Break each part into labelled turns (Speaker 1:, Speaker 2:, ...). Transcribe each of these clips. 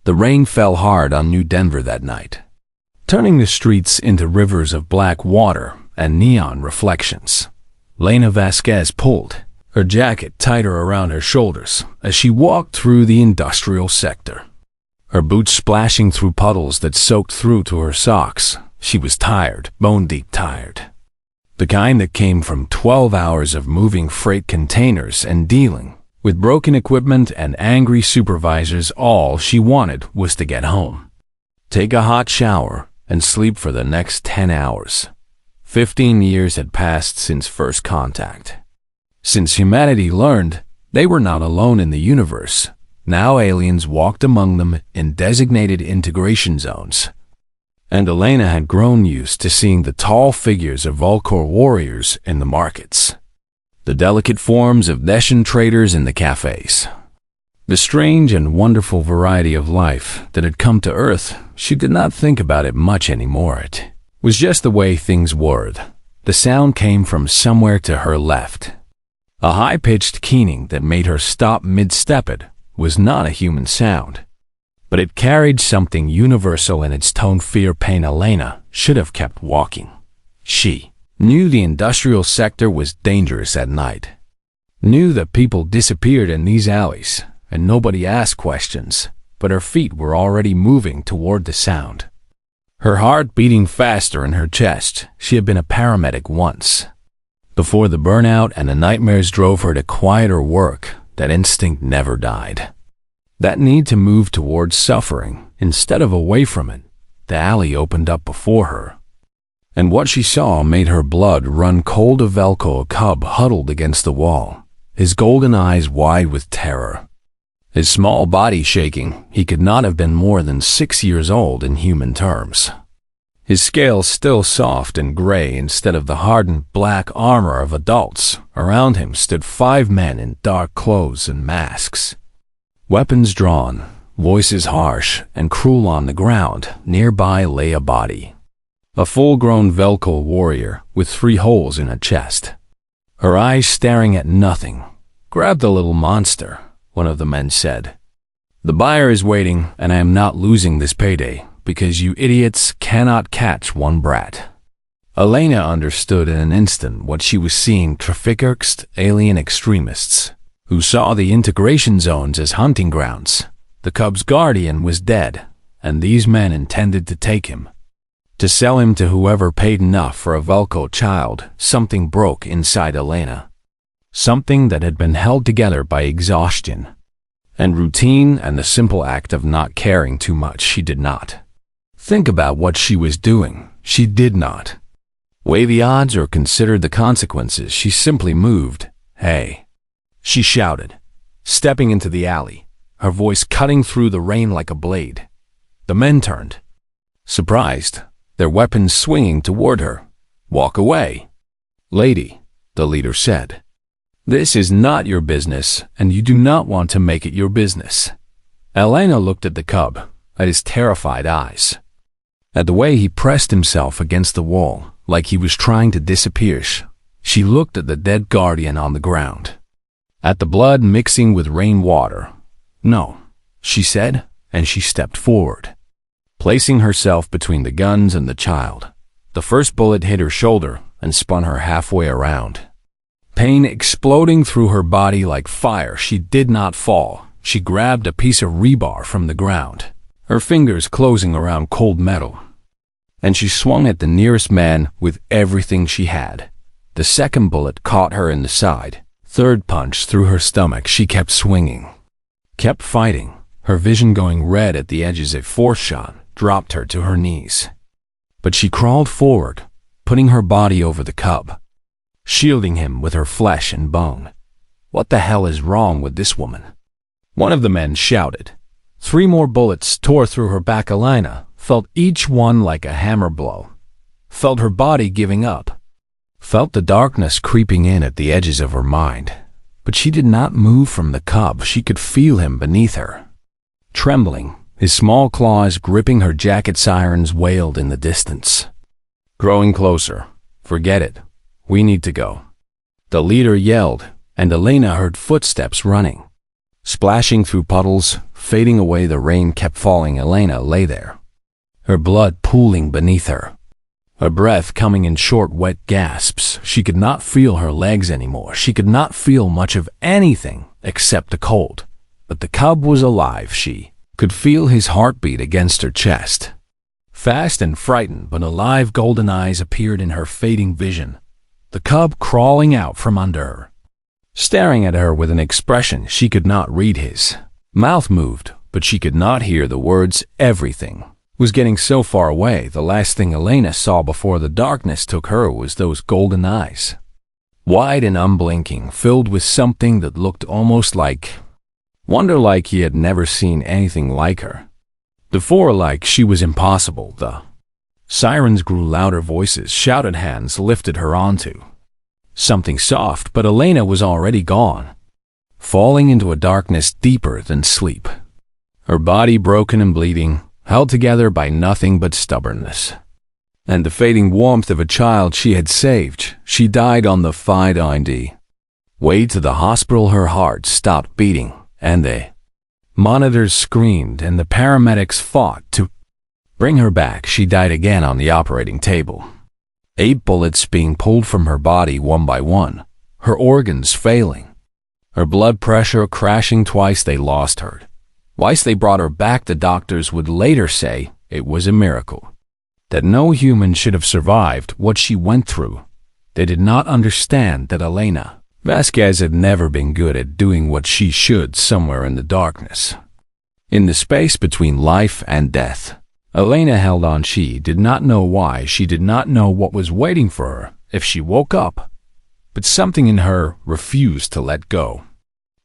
Speaker 1: The rain fell hard on New Denver that night, turning the streets into rivers of black water and neon reflections. Lena Vasquez pulled her jacket tighter around her shoulders as she walked through the industrial sector, her boots splashing through puddles that soaked through to her socks. She was tired, bone-deep tired. The kind that came from 12 hours of moving freight containers and dealing with broken equipment and angry supervisors. All she wanted was to get home, take a hot shower, and sleep for the next 10 hours. 15 years had passed since first contact. Since humanity learned they were not alone in the universe, now aliens walked among them in designated integration zones. And Elena had grown used to seeing the tall figures of Vulcor warriors in the markets, the delicate forms of Neshan traders in the cafes. The strange and wonderful variety of life that had come to Earth, she did not think about it much anymore. It was just the way things were. The sound came from somewhere to her left. A high-pitched keening that made her stop mid-step. It was not a human sound, but it carried something universal in its tone. Fear, pain. Elena should have kept walking. She knew the industrial sector was dangerous at night, knew that people disappeared in these alleys, and nobody asked questions, but her feet were already moving toward the sound, her heart beating faster in her chest. She had been a paramedic once, before the burnout and the nightmares drove her to quieter work. That instinct never died. That need to move towards suffering instead of away from it. The alley opened up before her, and what she saw made her blood run cold. A Velcro cub huddled against the wall, his golden eyes wide with terror, his small body shaking. He could not have been more than 6 years old in human terms. His scales still soft and gray instead of the hardened black armor of adults. Around him stood 5 men in dark clothes and masks, weapons drawn, voices harsh and cruel. On the ground nearby lay a body, a full-grown Velcro warrior with 3 holes in her chest, her eyes staring at nothing. "Grab the little monster," one of the men said. "The buyer is waiting, and I am not losing this payday because you idiots cannot catch one brat." Elena understood in an instant what she was seeing: trafficked alien extremists who saw the integration zones as hunting grounds. The cub's guardian was dead, and these men intended to take him, to sell him to whoever paid enough for a Velcro child. Something broke inside Elena, something that had been held together by exhaustion and routine and the simple act of not caring too much. She did not think about what she was doing. She did not weigh the odds or consider the consequences. She simply moved. "Hey," she shouted, stepping into the alley, her voice cutting through the rain like a blade. The men turned, surprised, their weapons swinging toward her. "Walk away, lady," the leader said. "This is not your business, and you do not want to make it your business." Elena looked at the cub, at his terrified eyes, at the way he pressed himself against the wall, like he was trying to disappear. She looked at the dead guardian on the ground, at the blood mixing with rainwater. "No," she said, and she stepped forward, placing herself between the guns and the child. The first bullet hit her shoulder and spun her halfway around, pain exploding through her body like fire. She did not fall. She grabbed a piece of rebar from the ground, her fingers closing around cold metal, and she swung at the nearest man with everything she had. The second bullet caught her in the side. Third punch through her stomach. She kept swinging, kept fighting, her vision going red at the edges. A fourth shot dropped her to her knees, but she crawled forward, putting her body over the cub, shielding him with her flesh and bone. "What the hell is wrong with this woman?" one of the men shouted. 3 more bullets tore through her back. Elena felt each one like a hammer blow, felt her body giving up, felt the darkness creeping in at the edges of her mind. But she did not move from the cub. She could feel him beneath her, trembling. His small claws gripping her jacket. Sirens wailed in the distance, growing closer. "Forget it. We need to go," the leader yelled, and Elena heard footsteps running, Splashing through puddles, fading away the rain kept falling. Elena lay there, her blood pooling beneath her, her breath coming in short, wet gasps. She could not feel her legs anymore. She could not feel much of anything except the cold. But the cub was alive. She could feel his heartbeat against her chest. Fast and frightened but alive, golden eyes appeared in her fading vision, the cub crawling out from under her, staring at her with an expression she could not read. His mouth moved, but she could not hear the words. Everything was getting so far away. The last thing Elena saw before the darkness took her was those golden eyes, wide and unblinking, filled with something that looked almost like wonder, like he had never seen anything like her. Before, like she was impossible. The sirens grew louder, voices shouted, hands lifted her onto something soft, but Elena was already gone, falling into a darkness deeper than sleep. Her body broken and bleeding, held together by nothing but stubbornness and the fading warmth of a child she had saved. She died on the find way to the hospital. Her heart stopped beating, and the monitors screamed, and the paramedics fought to bring her back. She died again on the operating table, 8 bullets being pulled from her body one by one, her organs failing, her blood pressure crashing. Twice they lost her. Twice they brought her back. The doctors would later say it was a miracle, that no human should have survived what she went through. They did not understand that Elena Vasquez had never been good at doing what she should. Somewhere in the darkness, in the space between life and death, Elena held on. She did not know why. She did not know what was waiting for her if she woke up. But something in her refused to let go,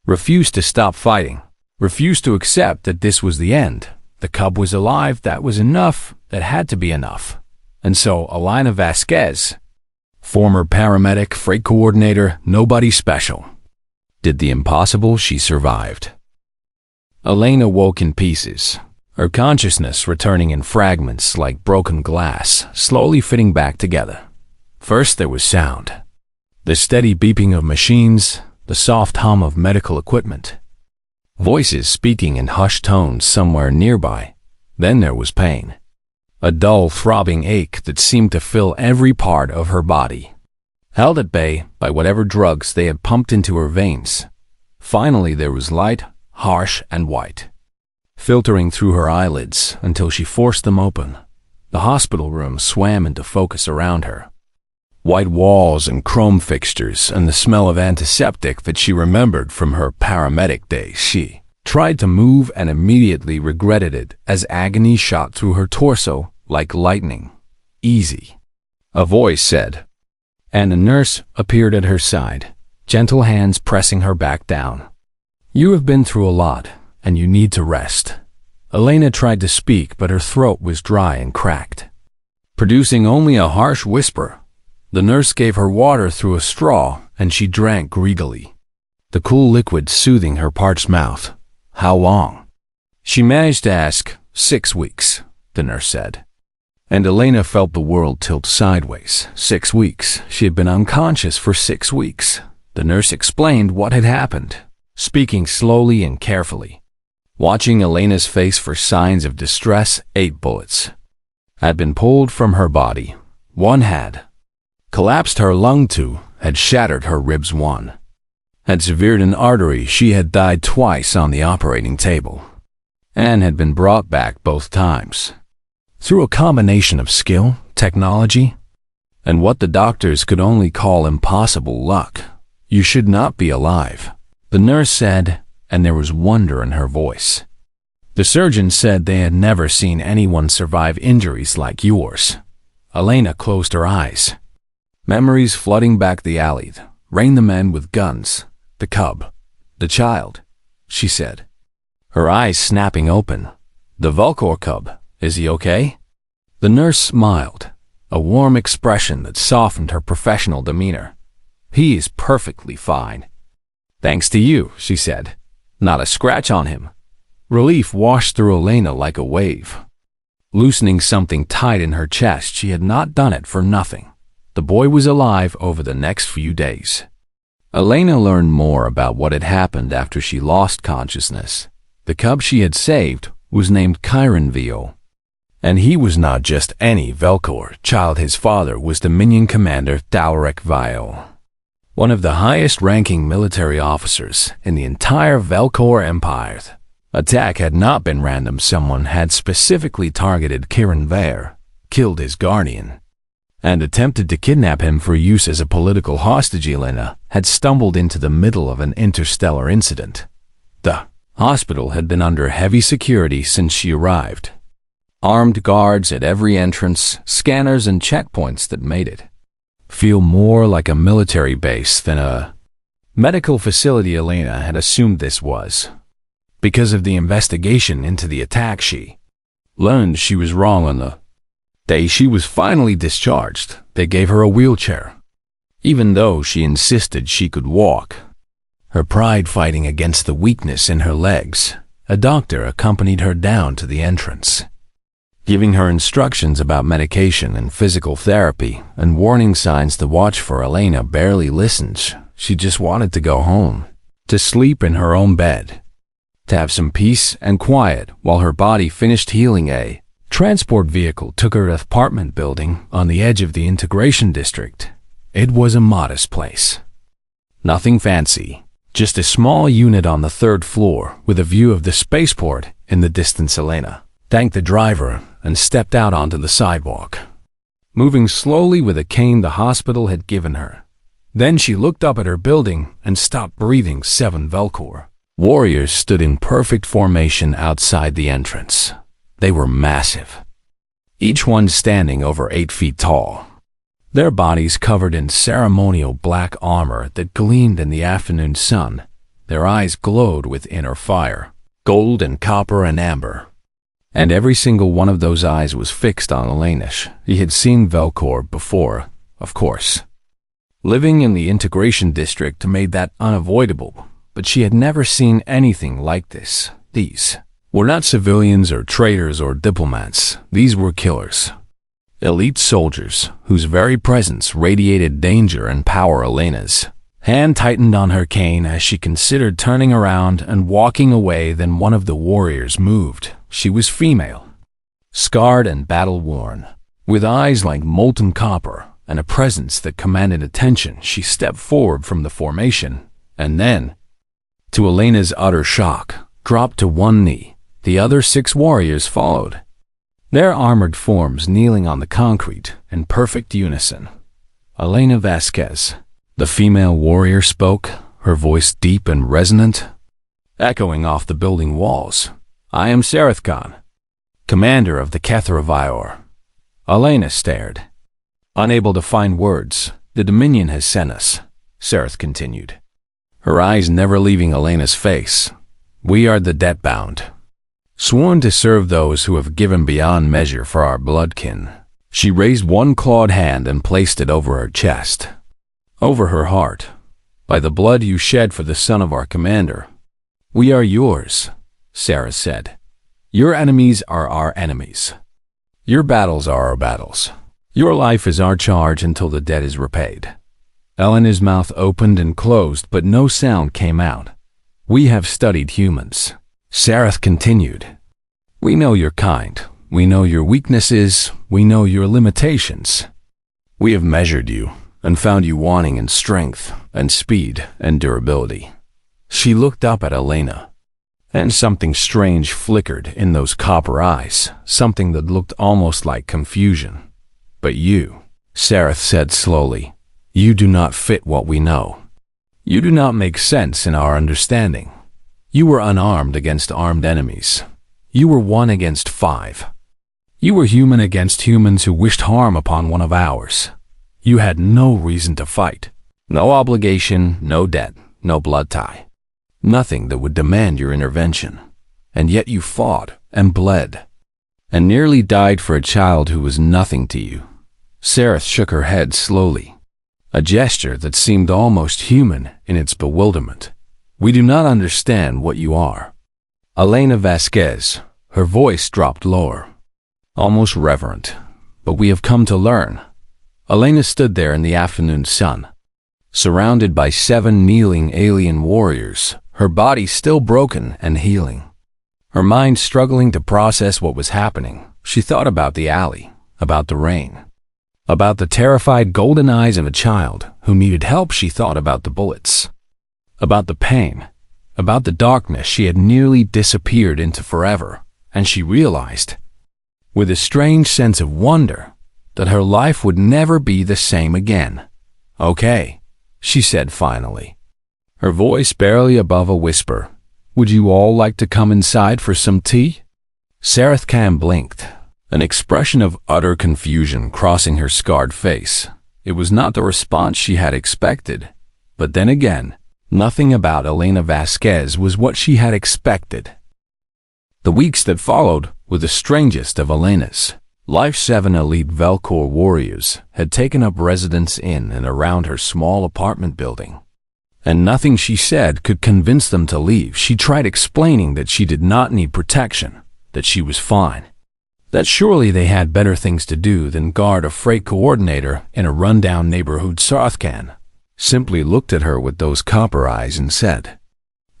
Speaker 1: refused to stop fighting, refused to accept that this was the end. The cub was alive. That was enough. That had to be enough. And so Elena Vasquez, former paramedic, freight coordinator, nobody special, did the impossible. She survived. Elena woke in pieces, her consciousness returning in fragments like broken glass, slowly fitting back together. First there was sound, the steady beeping of machines, the soft hum of medical equipment, voices speaking in hushed tones somewhere nearby. Then there was pain, a dull throbbing ache that seemed to fill every part of her body, held at bay by whatever drugs they had pumped into her veins. Finally there was light, harsh and white, filtering through her eyelids until she forced them open. The hospital room swam into focus around her. White walls and chrome fixtures and the smell of antiseptic that she remembered from her paramedic days. She tried to move and immediately regretted it as agony shot through her torso like lightning. Easy, a voice said, and a nurse appeared at her side, gentle hands pressing her back down. You have been through a lot, and you need to rest. Elena tried to speak, but her throat was dry and cracked, producing only a harsh whisper. The nurse gave her water through a straw, and she drank greedily, the cool liquid soothing her parched mouth. How long? She managed to ask. 6 weeks, the nurse said. And Elena felt the world tilt sideways. 6 weeks. She had been unconscious for 6 weeks. The nurse explained what had happened, speaking slowly and carefully, watching Elena's face for signs of distress. 8 bullets had been pulled from her body. 1 had collapsed her lung. 2 had shattered her ribs. 1 had severed an artery. She had died twice on the operating table and had been brought back both times through a combination of skill, technology, and what the doctors could only call impossible luck. You should not be alive, the nurse said, and there was wonder in her voice. The surgeon said they had never seen anyone survive injuries like yours. Elena closed her eyes, memories flooding back the alley. Rain the men with guns, the cub, the child, she said, her eyes snapping open. The Vulcor cub, is he okay? The nurse smiled, a warm expression that softened her professional demeanor. He is perfectly fine. Thanks to you, she said. Not a scratch on him. Relief washed through Elena like a wave, loosening something tight in her chest. She had not done it for nothing. The boy was alive over the next few days. Elena learned more about what had happened after she lost consciousness. The cub she had saved was named Chiron Vio. And he was not just any Velcor child. His father was Dominion Commander Dalrek Vio, one of the highest-ranking military officers in the entire Velcor Empire. Attack had not been random. Someone had specifically targeted Chiron Vare, killed his guardian, and attempted to kidnap him for use as a political hostage. Elena had stumbled into the middle of an interstellar incident. The hospital had been under heavy security since she arrived. Armed guards at every entrance, scanners and checkpoints that made it feel more like a military base than a medical facility. Elena had assumed this was because of the investigation into the attack. She learned she was wrong. On the day she was finally discharged, they gave her a wheelchair, even though she insisted she could walk. Her pride fighting against the weakness in her legs, a doctor accompanied her down to the entrance, giving her instructions about medication and physical therapy and warning signs to watch for. Elena barely listened. She just wanted to go home, to sleep in her own bed, to have some peace and quiet while her body finished healing. A transport vehicle took her to the apartment building on the edge of the integration district. It was a modest place. Nothing fancy, just a small unit on the third floor with a view of the spaceport in the distance. Elena thanked the driver and stepped out onto the sidewalk, moving slowly with a cane the hospital had given her. Then she looked up at her building and stopped breathing. 7 Velcor warriors stood in perfect formation outside the entrance. They were massive, each one standing over 8 feet tall, their bodies covered in ceremonial black armor that gleamed in the afternoon sun. Their eyes glowed with inner fire, gold and copper and amber. And every single one of those eyes was fixed on Elena. He had seen Velcor before, of course. Living in the integration district made that unavoidable, but she had never seen anything like this. These were not civilians or traitors or diplomats. These were killers. Elite soldiers whose very presence radiated danger and power. Elena's hand tightened on her cane as she considered turning around and walking away. Then one of the warriors moved. She was female, scarred and battle-worn, with eyes like molten copper and a presence that commanded attention. She stepped forward from the formation and then, to Elena's utter shock, dropped to one knee. The other 6 warriors followed, their armored forms kneeling on the concrete in perfect unison. Elena Vasquez, the female warrior, spoke, her voice deep and resonant, echoing off the building walls. "I am Sareth Khan, commander of the HFY War." Elena stared, unable to find words. "The Dominion has sent us," Sareth continued, her eyes never leaving Elena's face. "We are the debt-bound, sworn to serve those who have given beyond measure for our bloodkin." She raised one clawed hand and placed it over her chest, over her heart. "By the blood you shed for the son of our commander, we are yours," Sarah said. "Your enemies are our enemies. Your battles are our battles. Your life is our charge until the debt is repaid." Elena's mouth opened and closed, but no sound came out. "We have studied humans," Sareth continued. "We know your kind. We know your weaknesses. We know your limitations. We have measured you and found you wanting in strength and speed and durability." She looked up at Elena, and something strange flickered in those copper eyes, something that looked almost like confusion. "But you," Sareth said slowly, "you do not fit what we know. You do not make sense in our understanding. You were unarmed against armed enemies. You were 1 against 5. You were human against humans who wished harm upon one of ours. You had no reason to fight. No obligation, no debt, no blood tie. Nothing that would demand your intervention. And yet you fought and bled, and nearly died for a child who was nothing to you." Sareth shook her head slowly, a gesture that seemed almost human in its bewilderment. "We do not understand what you are." Elena Vasquez, her voice dropped lower, almost reverent. "But we have come to learn." Elena stood there in the afternoon sun, surrounded by 7 kneeling alien warriors, her body still broken and healing. Her mind struggling to process what was happening, she thought about the alley, about the rain, about the terrified golden eyes of a child who needed help. She thought about the bullets, about the pain, about the darkness she had nearly disappeared into forever, and she realized, with a strange sense of wonder, that her life would never be the same again. "Okay," she said finally, her voice barely above a whisper. "Would you all like to come inside for some tea?" Sarah Cam blinked, an expression of utter confusion crossing her scarred face. It was not the response she had expected, but then again, nothing about Elena Vasquez was what she had expected. The weeks that followed were the strangest of Elena's life. 7 elite Velcor warriors had taken up residence in and around her small apartment building, and nothing she said could convince them to leave. She tried explaining that she did not need protection, that she was fine, that surely they had better things to do than guard a freight coordinator in a rundown neighborhood. Sarthkan simply looked at her with those copper eyes and said,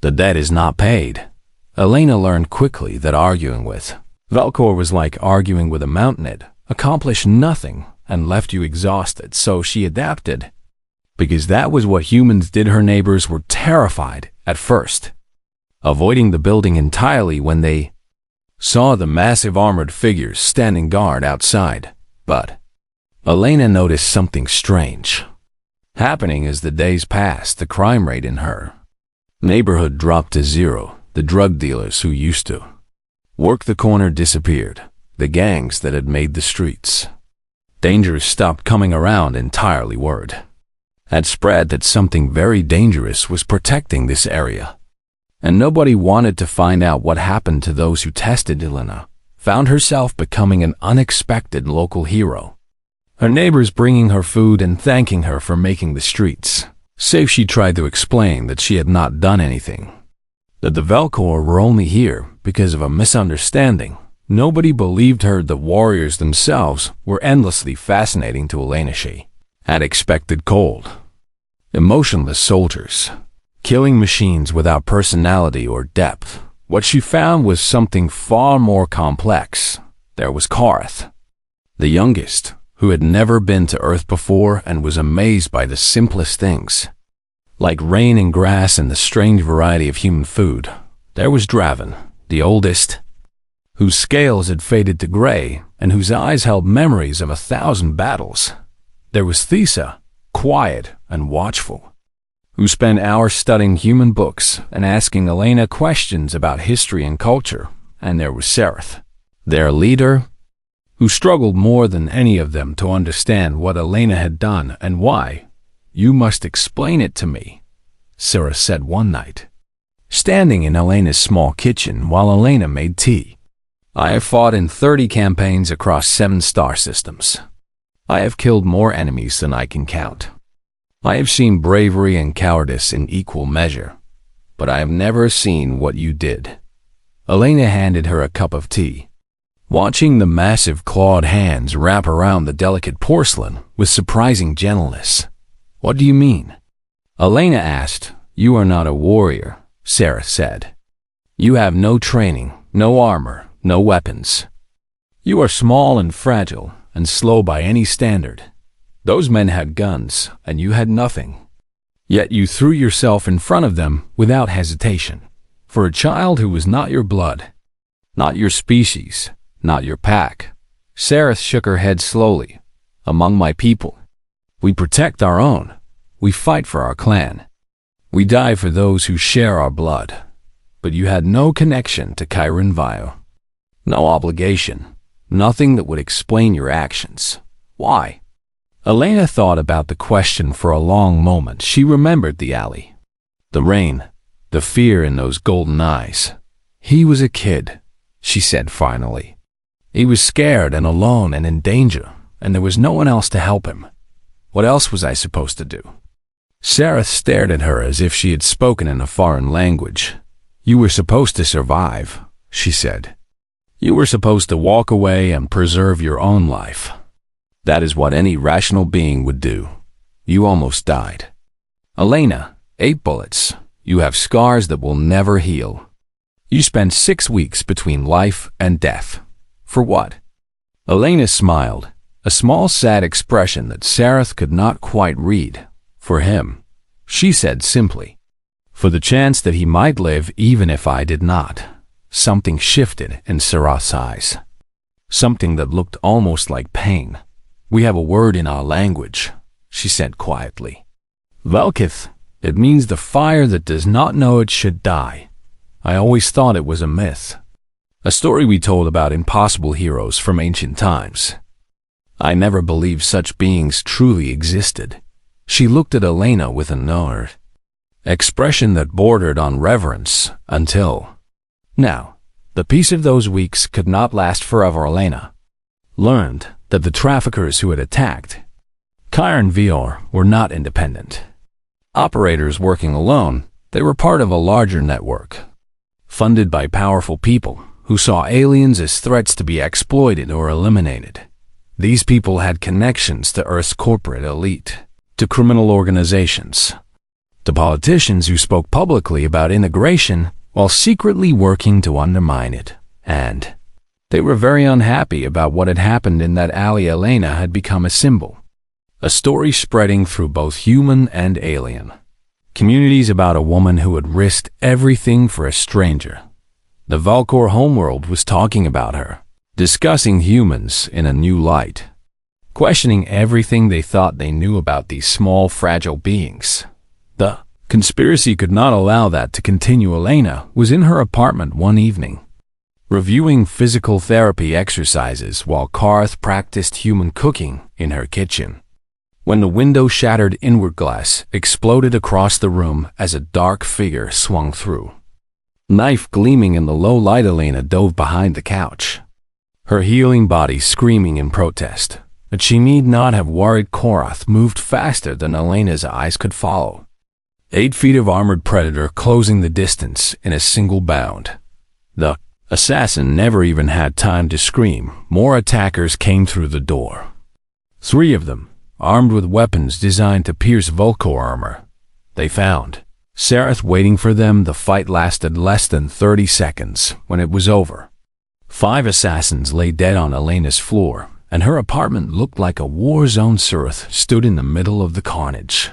Speaker 1: "The debt is not paid." Elena learned quickly that arguing with Velcor was like arguing with a mountain. It accomplished nothing and left you exhausted, so she adapted, because that was what humans did. Her neighbors were terrified at first, avoiding the building entirely when they saw the massive armored figures standing guard outside. But Elena noticed something strange happening as the days passed. The crime rate in her neighborhood dropped to 0. The drug dealers who used to work the corner disappeared. The gangs that had made the streets dangerous stopped coming around entirely. Word had spread that something very dangerous was protecting this area, and nobody wanted to find out what happened to those who tested. Elena found herself becoming an unexpected local hero, her neighbors bringing her food and thanking her for making the streets safe. She tried to explain that she had not done anything, that the Velcor were only here because of a misunderstanding. Nobody believed her. The warriors themselves were endlessly fascinating to Elena. She had expected cold, emotionless soldiers, killing machines without personality or depth. What she found was something far more complex. There was Karth, the youngest, who had never been to Earth before and was amazed by the simplest things, like rain and grass and the strange variety of human food. There was Draven, the oldest, whose scales had faded to gray and whose eyes held memories of 1,000 battles. There was Thesa, quiet and watchful, who spent hours studying human books and asking Elena questions about history and culture. And there was Sereth, their leader, who struggled more than any of them to understand what Elena had done and why. "You must explain it to me," Sarah said one night, standing in Elena's small kitchen while Elena made tea. "I have fought in 30 campaigns across 7 star systems. I have killed more enemies than I can count. I have seen bravery and cowardice in equal measure, but I have never seen what you did." Elena handed her a cup of tea, watching the massive clawed hands wrap around the delicate porcelain with surprising gentleness. "What do you mean?" Elena asked. "You are not a warrior," Sarah said. "You have no training, no armor, no weapons. You are small and fragile and slow by any standard. Those men had guns, and you had nothing. Yet you threw yourself in front of them without hesitation. For a child who was not your blood, not your species, not your pack." Sarah shook her head slowly. "Among my people, we protect our own. We fight for our clan. We die for those who share our blood. But you had no connection to Chiron Vio. No obligation. Nothing that would explain your actions. Why?" Elena thought about the question for a long moment. She remembered the alley, the rain, the fear in those golden eyes. "He was a kid," she said finally. "He was scared and alone and in danger, and there was no one else to help him. What else was I supposed to do?" Sarah stared at her as if she had spoken in a foreign language. "You were supposed to survive," she said. "You were supposed to walk away and preserve your own life. That is what any rational being would do. You almost died. Elena, 8 bullets. You have scars that will never heal. You spent 6 weeks between life and death. For what? Elena smiled, a small sad expression that Sareth could not quite read. For him, she said simply, for the chance that he might live even if I did not. Something shifted in Sareth's eyes. Something that looked almost like pain. We have a word in our language, she said quietly. Velkith. It means the fire that does not know it should die. I always thought it was a myth. A story we told about impossible heroes from ancient times. I never believed such beings truly existed. She looked at Elena with a knowed expression that bordered on reverence until... Now, the peace of those weeks could not last forever. Elena learned that the traffickers who had attacked Chiron Vior were not independent operators working alone. They were part of a larger network, funded by powerful people who saw aliens as threats to be exploited or eliminated. These people had connections to Earth's corporate elite, to criminal organizations, to politicians who spoke publicly about integration while secretly working to undermine it. And they were very unhappy about what had happened in that alley. Elena had become a symbol. A story spreading through both human and alien communities about a woman who had risked everything for a stranger. The Valkor homeworld was talking about her, discussing humans in a new light, questioning everything they thought they knew about these small, fragile beings. The conspiracy could not allow that to continue. Elena was in her apartment one evening, reviewing physical therapy exercises while Karth practiced human cooking in her kitchen, when the window-shattered inward glass exploded across the room as a dark figure swung through. Knife gleaming in the low light, Elena dove behind the couch, her healing body screaming in protest. But she need not have worried. Korath moved faster than Elena's eyes could follow. 8 feet of armored predator closing the distance in a single bound. The assassin never even had time to scream. More attackers came through the door. 3 of them, armed with weapons designed to pierce Volkor armor. They found Sareth waiting for them. The fight lasted less than 30 seconds. When it was over, 5 assassins lay dead on Elena's floor, and her apartment looked like a war zone. Sareth stood in the middle of the carnage,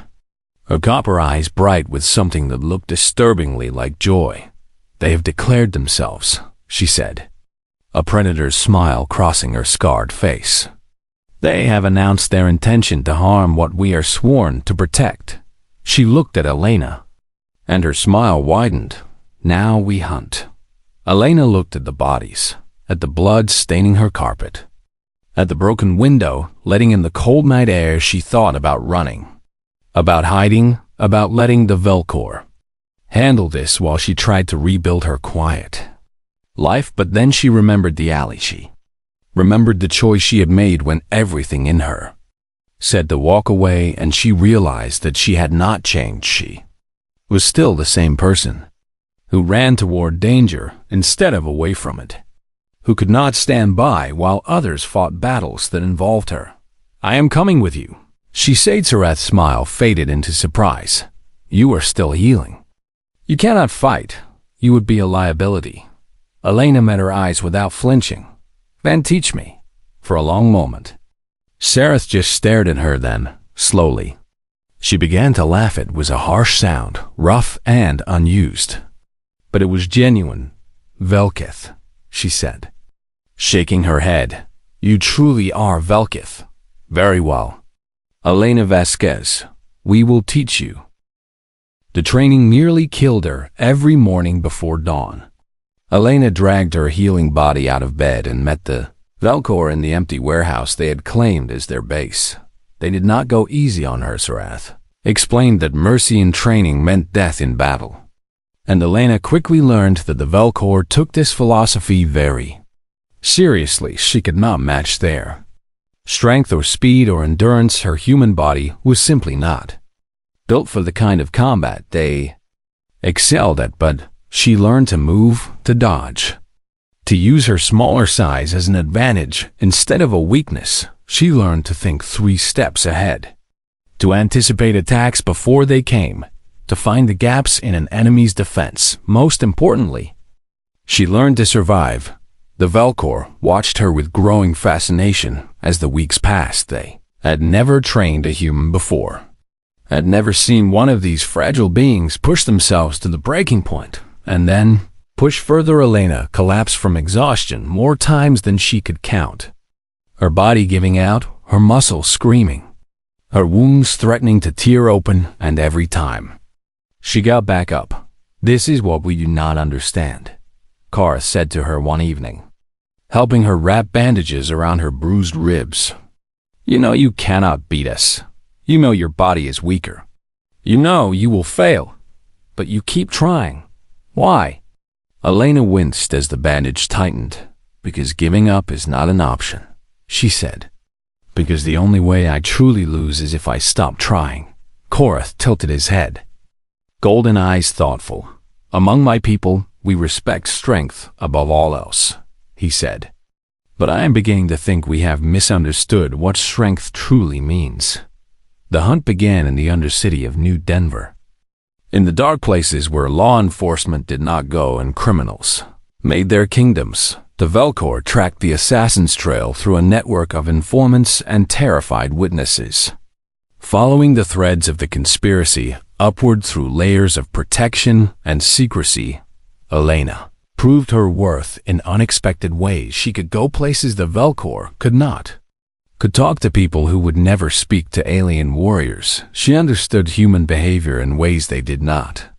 Speaker 1: her copper eyes bright with something that looked disturbingly like joy. They have declared themselves, she said, a predator's smile crossing her scarred face. They have announced their intention to harm what we are sworn to protect. She looked at Elena, and her smile widened. Now we hunt. Elena looked at the bodies, at the blood staining her carpet, at the broken window letting in the cold night air. She thought about running, about hiding, about letting the Velkor handle this while she tried to rebuild her quiet life. But then she remembered the alley. She remembered the choice she had made when everything in her said to walk away, and she realized that she had not changed. She was still the same person who ran toward danger instead of away from it, who could not stand by while others fought battles that involved her. I am coming with you, she said. Sareth's smile faded into surprise. You are still healing. You cannot fight. You would be a liability. Elena met her eyes without flinching. Then teach me. For a long moment, Sareth just stared at her. Then, slowly, she began to laugh. It was a harsh sound, rough and unused, but it was genuine. Velkith, she said, shaking her head. You truly are Velkith. Very well. Elena Vasquez, we will teach you. The training nearly killed her every morning before dawn. Elena dragged her healing body out of bed and met the Velkor in the empty warehouse they had claimed as their base. They did not go easy on her. Sareth explained that mercy in training meant death in battle. And Elena quickly learned that the Velkor took this philosophy very seriously. She could not match their strength or speed or endurance. Her human body was simply not built for the kind of combat they excelled at. But she learned to move, to dodge, to use her smaller size as an advantage instead of a weakness. She learned to think 3 steps ahead, to anticipate attacks before they came, to find the gaps in an enemy's defense. Most importantly, she learned to survive. The Velcor watched her with growing fascination as the weeks passed. They had never trained a human before, had never seen one of these fragile beings push themselves to the breaking point, and then push further. Elena collapsed from exhaustion more times than she could count, her body giving out, her muscles screaming, her wounds threatening to tear open, and every time she got back up. "This is what we do not understand," Kara said to her one evening, helping her wrap bandages around her bruised ribs. "You know you cannot beat us. You know your body is weaker. You know you will fail, but you keep trying. Why?" Elena winced as the bandage tightened. "Because giving up is not an option," she said. "Because the only way I truly lose is if I stop trying." Korath tilted his head, golden eyes thoughtful. "Among my people, we respect strength above all else," he said. "But I am beginning to think we have misunderstood what strength truly means." The hunt began in the Undercity of New Denver. In the dark places where law enforcement did not go and criminals made their kingdoms, the Velcor tracked the assassin's trail through a network of informants and terrified witnesses. Following the threads of the conspiracy upward through layers of protection and secrecy, Elena proved her worth in unexpected ways. She could go places the Velcor could not. Could talk to people who would never speak to alien warriors. She understood human behavior in ways they did not.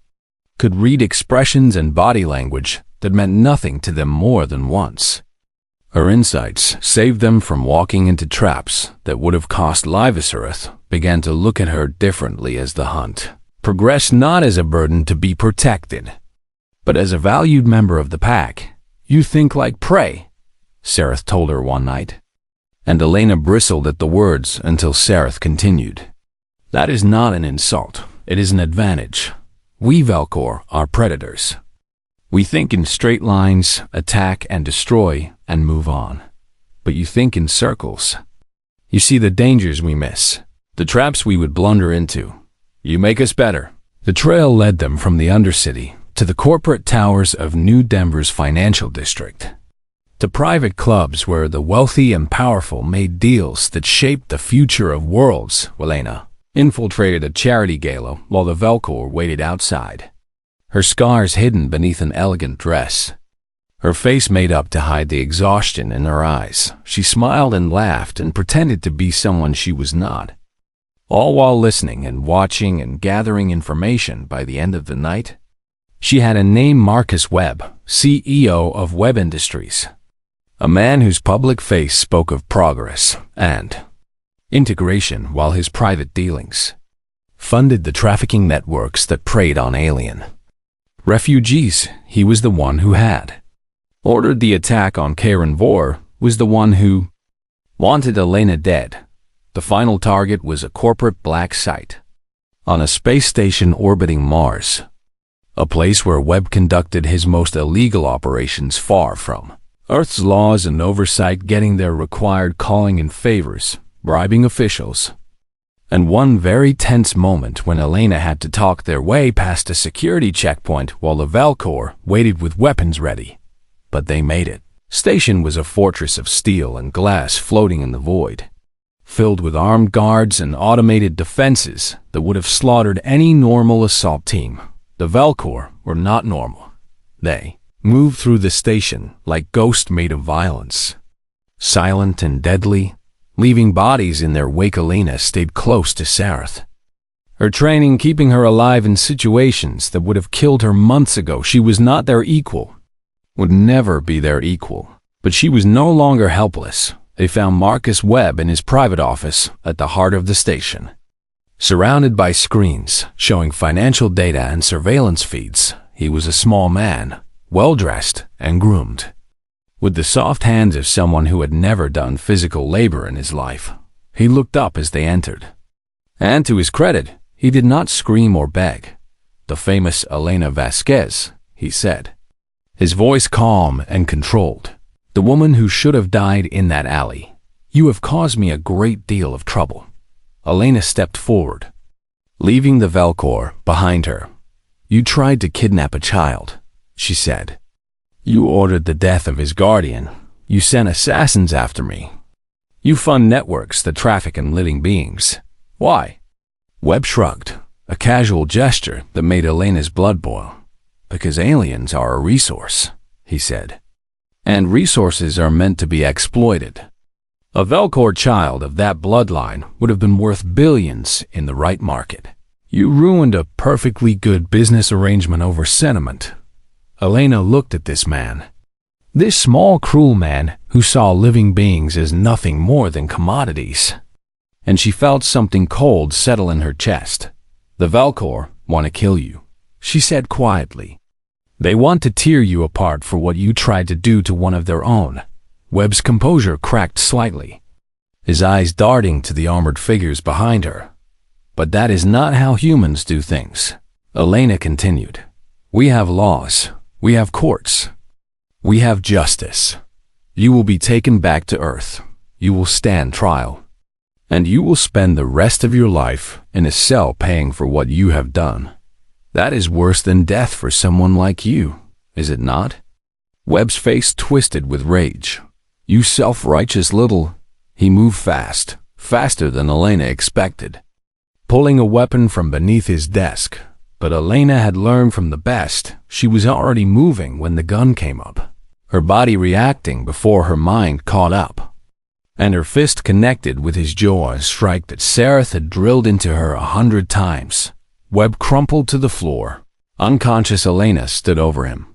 Speaker 1: Could read expressions and body language that meant nothing to them more than once. Her insights saved them from walking into traps that would have cost Livesareth began to look at her differently as the hunt progressed, not as a burden to be protected, but as a valued member of the pack. "You think like prey," Sareth told her one night. And Elena bristled at the words until Sareth continued. "That is not an insult. It is an advantage. We Velcor are predators. We think in straight lines, attack and destroy, and move on. But you think in circles. You see the dangers we miss, the traps we would blunder into. You make us better." The trail led them from the Undercity to the corporate towers of New Denver's financial district, to private clubs where the wealthy and powerful made deals that shaped the future of worlds. Elena infiltrated a charity gala while the Velcor waited outside, her scars hidden beneath an elegant dress, her face made up to hide the exhaustion in her eyes. She smiled and laughed and pretended to be someone she was not, all while listening and watching and gathering information. By the end of the night, she had a name: Marcus Webb, CEO of Webb Industries, a man whose public face spoke of progress and integration while his private dealings funded the trafficking networks that preyed on alien refugees. He was the one who had ordered the attack on Karen Vor, was the one who wanted Elena dead. The final target was a corporate black site on a space station orbiting Mars, a place where Webb conducted his most illegal operations far from Earth's laws and oversight, getting their required calling in favors, bribing officials. And one very tense moment when Elena had to talk their way past a security checkpoint while the Velcor waited with weapons ready. But they made it. Station was a fortress of steel and glass floating in the void, filled with armed guards and automated defenses that would have slaughtered any normal assault team. The Velcor were not normal. They moved through the station like ghosts made of violence, silent and deadly, leaving bodies in their wake. Elena stayed close to Sareth, her training keeping her alive in situations that would have killed her months ago. She was not their equal, would never be their equal, but she was no longer helpless. They found Marcus Webb in his private office at the heart of the station, surrounded by screens showing financial data and surveillance feeds. He was a small man, well-dressed and groomed, with the soft hands of someone who had never done physical labor in his life. He looked up as they entered, and to his credit, he did not scream or beg. "The famous Elena Vasquez," he said, his voice calm and controlled. "The woman who should have died in that alley. You have caused me a great deal of trouble. Elena stepped forward, leaving the Velcor behind her. "You tried to kidnap a child," she said. "You ordered the death of his guardian. You sent assassins after me. You fund networks that traffic in living beings. Why?" Webb shrugged, a casual gesture that made Elena's blood boil. "Because aliens are a resource," he said. "And resources are meant to be exploited. A Velcor child of that bloodline would have been worth billions in the right market. You ruined a perfectly good business arrangement over sentiment." Elena looked at this man. This small, cruel man who saw living beings as nothing more than commodities. And she felt something cold settle in her chest. "The Velcor want to kill you," she said quietly. "They want to tear you apart for what you tried to do to one of their own." Webb's composure cracked slightly, his eyes darting to the armored figures behind her. "But that is not how humans do things," Elena continued. "We have laws. We have courts. We have justice. You will be taken back to Earth. You will stand trial. And you will spend the rest of your life in a cell paying for what you have done. That is worse than death for someone like you, is it not?" Webb's face twisted with rage. "You self-righteous little—" He moved fast, faster than Elena expected, pulling a weapon from beneath his desk. But Elena had learned from the best. She was already moving when the gun came up, her body reacting before her mind caught up. And her fist connected with his jaw, a strike that Sareth had drilled into her 100 times. Webb crumpled to the floor. Unconscious Elena stood over him,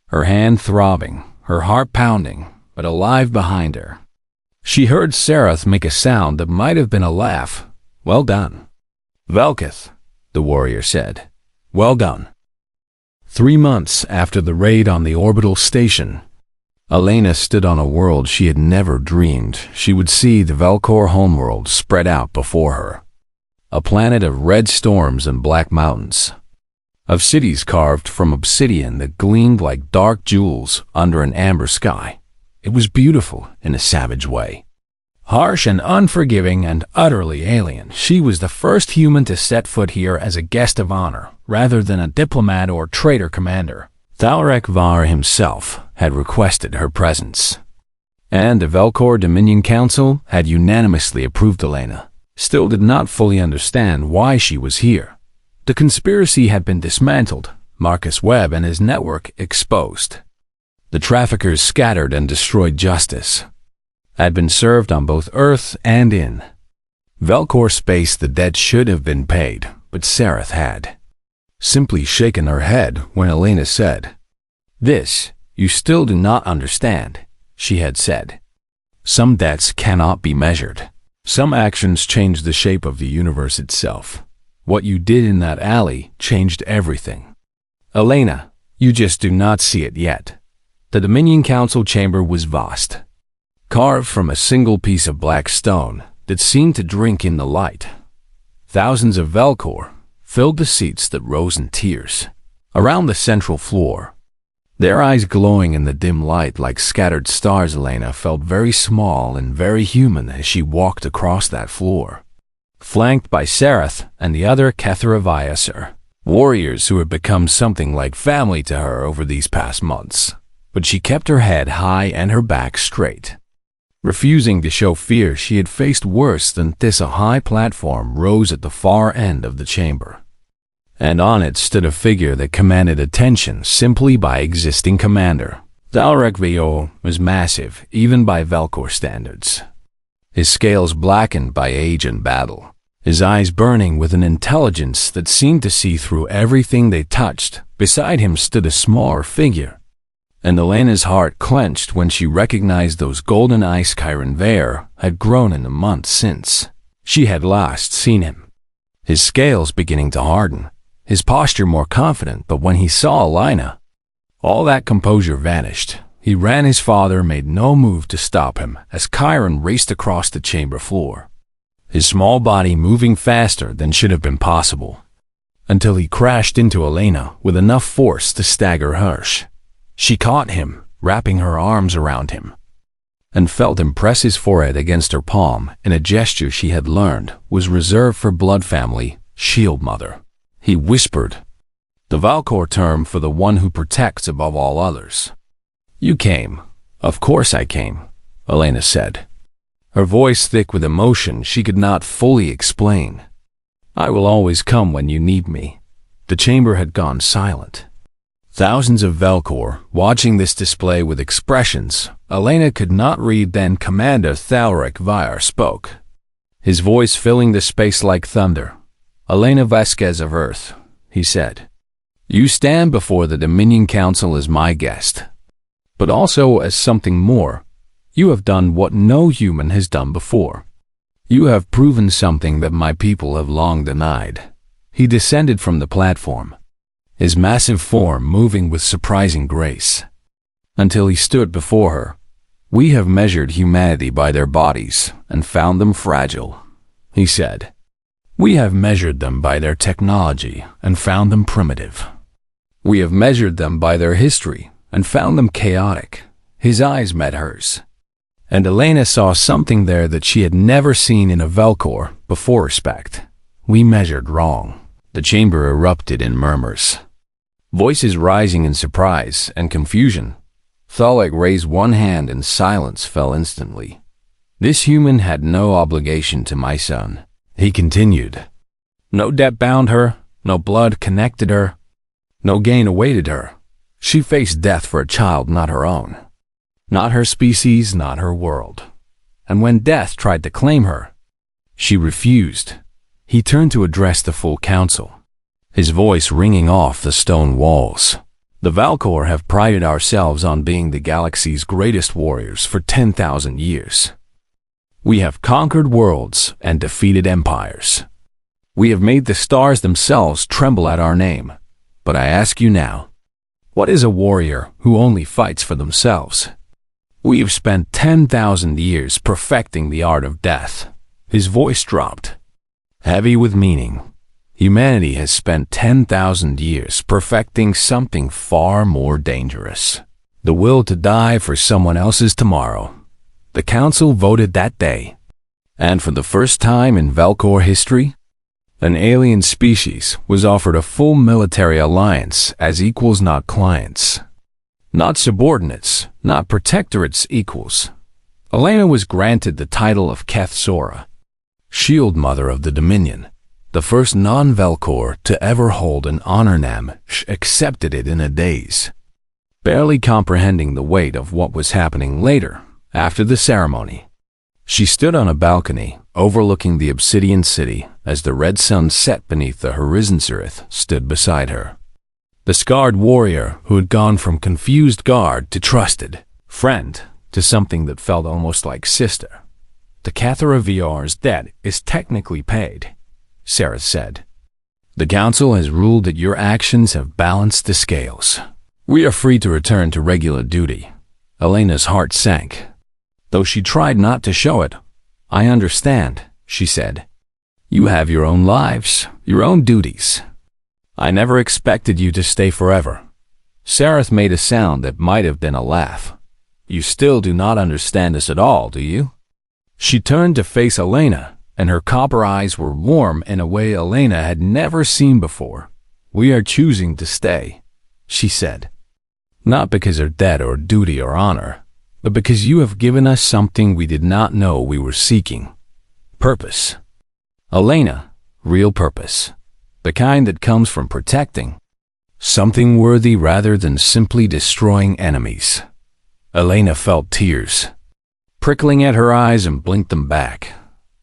Speaker 1: her hand throbbing, her heart pounding, but alive behind her. She heard Sareth make a sound that might have been a laugh. "Well done, Velkith," the warrior said. "Well done." 3 months after the raid on the orbital station, Elena stood on a world she had never dreamed she would see. The Velcor homeworld spread out before her. A planet of red storms and black mountains, of cities carved from obsidian that gleamed like dark jewels under an amber sky. It was beautiful in a savage way. Harsh and unforgiving and utterly alien, she was the first human to set foot here as a guest of honor, rather than a diplomat or traitor commander. HFY himself had requested her presence, and the Velcor Dominion Council had unanimously approved. Elena still did not fully understand why she was here. The conspiracy had been dismantled, Marcus Webb and his network exposed. The traffickers scattered and destroyed justice had been served on both Earth and in Velcor space. The debt should have been paid, but Sareth had simply shaken her head when Elena said, "This, you still do not understand," she had said. "Some debts cannot be measured. Some actions change the shape of the universe itself. What you did in that alley changed everything. Elena, you just do not see it yet." The Dominion Council chamber was vast, carved from a single piece of black stone that seemed to drink in the light. Thousands of Velcor filled the seats that rose in tiers around the central floor, their eyes glowing in the dim light like scattered stars. Elena felt very small and very human as she walked across that floor, flanked by Sareth and the other Ketharavayasur, warriors who had become something like family to her over these past months. But she kept her head high and her back straight, refusing to show fear. She had faced worse than this. A high platform rose at the far end of the chamber, and on it stood a figure that commanded attention simply by existing. Commander HFY was massive, even by Velcor standards, his scales blackened by age and battle, his eyes burning with an intelligence that seemed to see through everything they touched. Beside him stood a smaller figure, and Elena's heart clenched when she recognized those golden eyes. Chiron Vare had grown in the months since she had last seen him, his scales beginning to harden, his posture more confident. But when he saw Elena, all that composure vanished. He ran. His father made no move to stop him as Chiron raced across the chamber floor, his small body moving faster than should have been possible, until he crashed into Elena with enough force to stagger her. She caught him, wrapping her arms around him. and felt him press his forehead against her palm in a gesture she had learned was reserved for blood family, shield mother. He whispered, the Valkor term for the one who protects above all others. You came. Of course I came, Elena said, her voice thick with emotion she could not fully explain. I will always come when you need me. The chamber had gone silent. Thousands of Valkor watching this display with expressions Elena could not read. Then Commander Thalric Vyar spoke, his voice filling the space like thunder. Elena Vasquez of Earth, he said, you stand before the Dominion Council as my guest, but also as something more. You have done what no human has done before. You have proven something that my people have long denied. He descended from the platform, his massive form moving with surprising grace, until he stood before her. We have measured humanity by their bodies and found them fragile, he said. We have measured them by their technology and found them primitive. We have measured them by their history and found them chaotic. His eyes met hers, and Elena saw something there that she had never seen in a Valkor before. Respect. We measured wrong. The chamber erupted in murmurs, voices rising in surprise and confusion. Thalek raised one hand and silence fell instantly. This human had no obligation to my son, he continued. No debt bound her, no blood connected her, no gain awaited her. She faced death for a child not her own, not her species, not her world. And when death tried to claim her, she refused. He turned to address the full council, his voice ringing off the stone walls. The Valkor have prided ourselves on being the galaxy's greatest warriors for 10,000 years. We have conquered worlds and defeated empires. We have made the stars themselves tremble at our name. But I ask you now, what is a warrior who only fights for themselves? We have spent 10,000 years perfecting the art of death. His voice dropped, heavy with meaning. Humanity has spent 10,000 years perfecting something far more dangerous. The will to die for someone else's tomorrow. The council voted that day. And for the first time in Valkor history, an alien species was offered a full military alliance as equals, not clients. Not subordinates, not protectorates, equals. Elena was granted the title of Keth Sora, Shield Mother of the Dominion. The first non-Valkor to ever hold an honor name. She accepted it in a daze, barely comprehending the weight of what was happening later, after the ceremony. She stood on a balcony overlooking the Obsidian City as the red sun set beneath the horizon. Earth stood beside her, the scarred warrior who had gone from confused guard to trusted friend to something that felt almost like sister. The Cathara VR's debt is technically paid, Sarah said. The council has ruled that your actions have balanced the scales. We are free to return to regular duty. Elena's heart sank, though she tried not to show it. I understand, she said. You have your own lives, your own duties. I never expected you to stay forever. Sareth made a sound that might have been a laugh. You still do not understand us at all, do you? She turned to face Elena, and her copper eyes were warm in a way Elena had never seen before. We are choosing to stay, she said. Not because of debt or duty or honor, but because you have given us something we did not know we were seeking. Purpose. Elena, real purpose. The kind that comes from protecting. Something worthy rather than simply destroying enemies. Elena felt tears prickling at her eyes and blinked them back.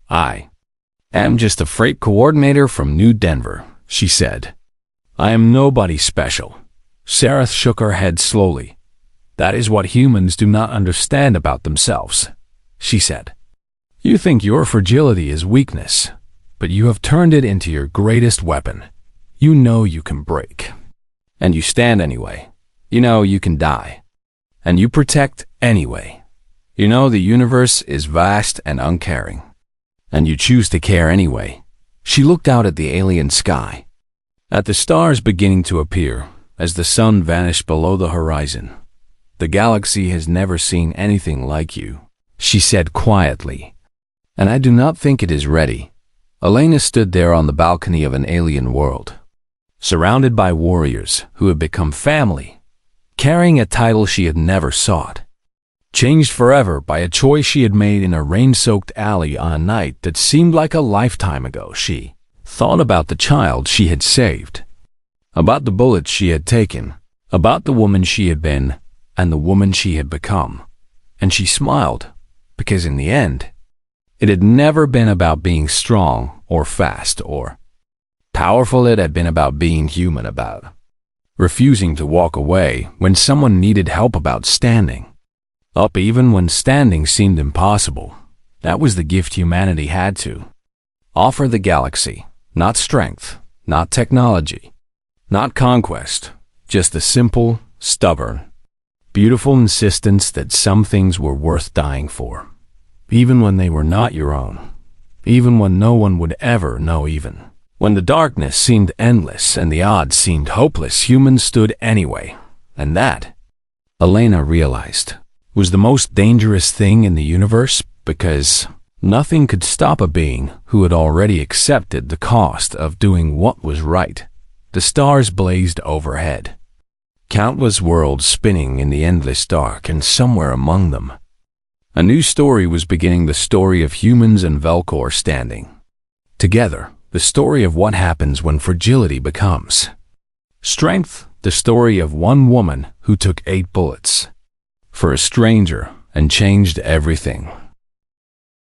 Speaker 1: I am just a freight coordinator from New Denver, she said. I am nobody special. Sarah shook her head slowly. That is what humans do not understand about themselves, she said. You think your fragility is weakness, but you have turned it into your greatest weapon. You know you can break. And you stand anyway. You know you can die. And you protect anyway. You know the universe is vast and uncaring. And you choose to care anyway. She looked out at the alien sky, at the stars beginning to appear as the sun vanished below the horizon. The galaxy has never seen anything like you. she said quietly. And I do not think it is ready. Elena stood there on the balcony of an alien world, surrounded by warriors who had become family, carrying a title she had never sought, changed forever by a choice she had made in a rain-soaked alley on a night that seemed like a lifetime ago. She thought about the child she had saved, about the bullets she had taken, about the woman she had been and the woman she had become, and she smiled, because in the end, it had never been about being strong or fast or powerful. It had been about being human, about refusing to walk away when someone needed help, about standing up even when standing seemed impossible. That was the gift humanity had to offer the galaxy. Not strength, not technology, not conquest, just a simple, stubborn, beautiful insistence that some things were worth dying for, even when they were not your own, even when no one would ever know, even when the darkness seemed endless and the odds seemed hopeless. Humans stood anyway, and that, Elena realized, was the most dangerous thing in the universe, because nothing could stop a being who had already accepted the cost of doing what was right. The stars blazed overhead, countless worlds spinning in the endless dark, and somewhere among them, a new story was beginning, the story of humans and Velcor standing together, the story of what happens when fragility becomes strength, the story of one woman who took 8 bullets for a stranger and changed everything.